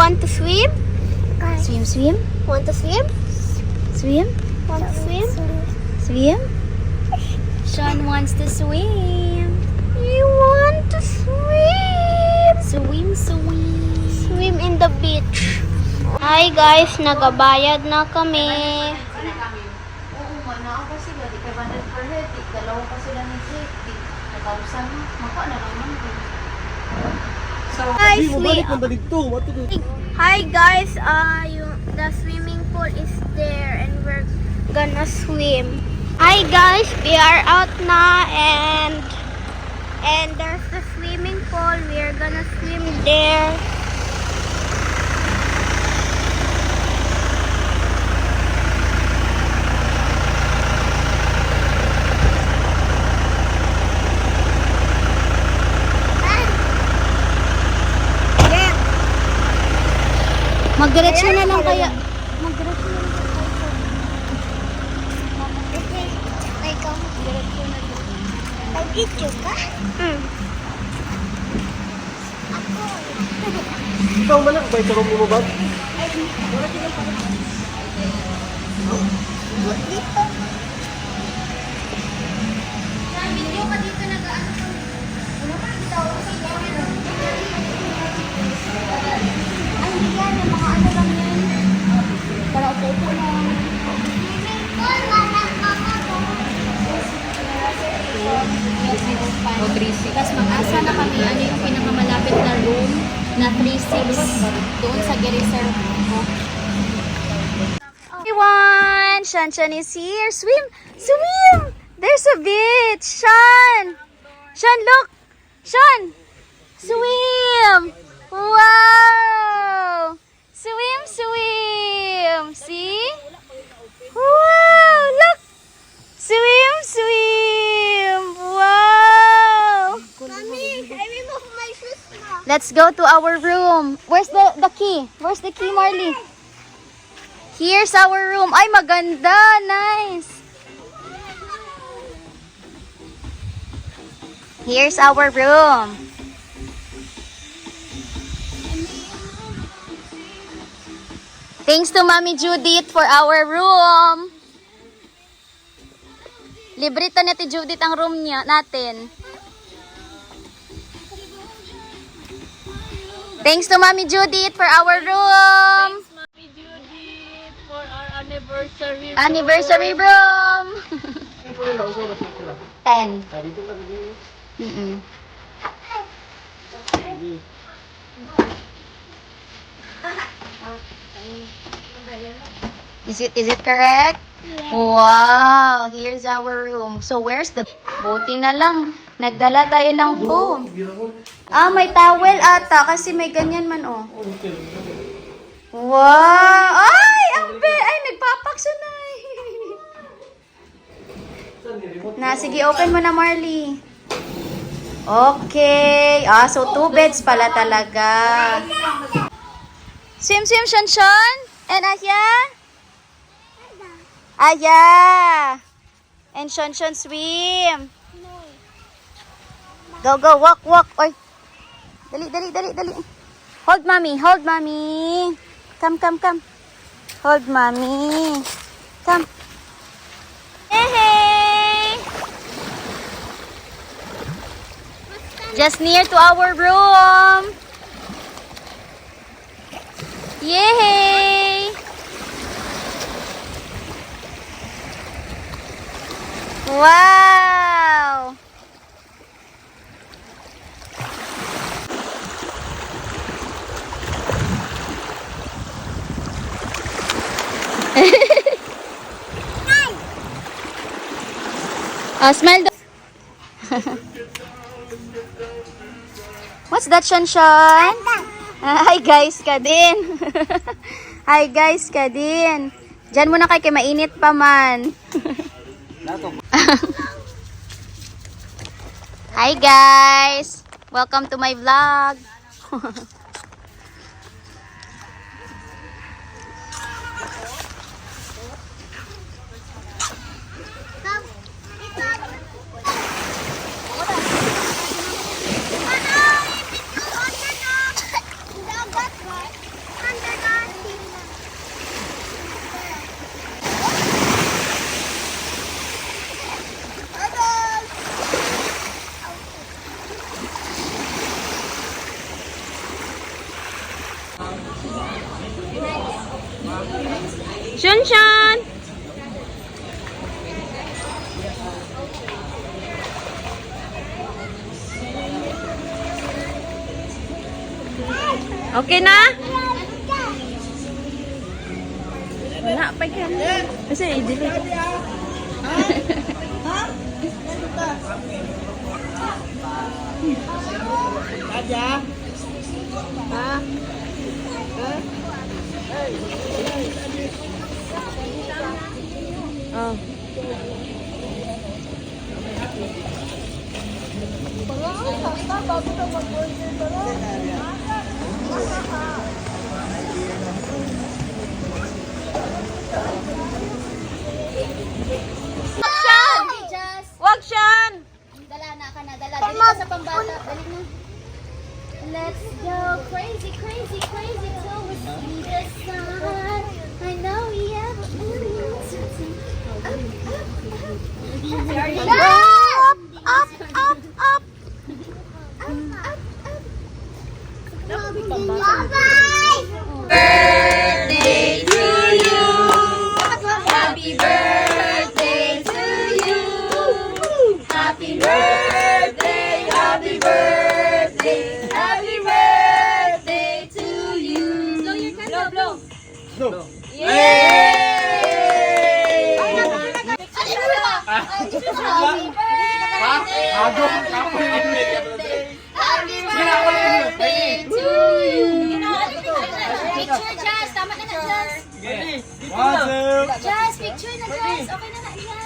want to swim? Swim, swim. Want to swim? Swim. Want to swim? Swim. Sean wants to swim. You want to swim? Swim, swim. Swim in the beach. Hi guys, nagabayad na kami. Oo nga, naaka sila. Di ka banded per head. Dalawa pa sila ni Jake. 1,000 na. Maka na naman. So, Guys, we... Hi guys, the swimming pool is there and we're gonna swim. Hi guys, we are out now and there's the swimming pool. We're gonna swim there. Magdiretso na lang kaya. Magdiretso na lang kayo. Ikaw, magdiretso na lang. Nag-video ka? Ikaw man lang, bay sarong mo ba? Video ka dito nag-ano ko. Ano pa dito ako sa camera? Ay, hindi yan. Yung mga ano lang yun. Para upo lang. O 3-6. Tapos mag-asa na kami. Ano yung pinakamalapit na room na 3-6 doon sa Gereserve. Everyone! Shanshan is here. Swim! Swim! There's a beach! Shan! Shan, look! Shan! Swim! Wow! Swim, swim! See? Wow! Look! Swim, swim! Wow! Mommy, I remove my shoes now. Let's go to our room. Where's the key? Where's the key, Marley? Here's our room. Ay, maganda. Nice. Here's our room. Thanks to Mommy Judith for our room. Libre to ni Judith ang room niya natin. Thanks to Mommy Judith for our room. Mommy Judy for our anniversary. Anniversary room. 10. Mm-mm. Is it correct? Wow, here's our room. So where's the buti na lang. Nagdala tayo ng foam. Ah, may towel ata kasi may ganyan man oh. Wow! Ay, ay nagpapakso na. Na, sige, open mo na, Marley. Okay. Ah, so 2 beds pala talaga. Swim, swim, Shanshan. And Aya? Aya. And Shanshan swim. Go, go, walk, walk. Oy. Dali, dali, dali, dali. Hold, mommy. Hold, mommy. Come, come, come. Hold, mommy. Come. Hey, hey. Just near to our room. Yay! Wow! Smell the... What's that, Shanshan? Hi guys ka din. Hi guys ka din. Diyan muna kay mainit pa man. Hi guys. Welcome to my vlog. Shun Shun! Okay na? Wala pa ka. Kasi i-delete. Oh. Shan! Just, Wag Shan! dala na ka na, dala. Dali ka sa pambata. Dali na. Let's go crazy, crazy, crazy till we see the sun. I know we have a million to do. Up! Up! Up! Up! Birthday to you! Happy birthday to you! Happy birthday! Happy birthday! Happy birthday to you! Blow your candle! Blow! No. Yay! Hago. Kapoy. Happy birthday to you! Picture, Jazz. Tama na na, Jazz. One, two. Jazz, picture na, Jazz. Okay na na, yan.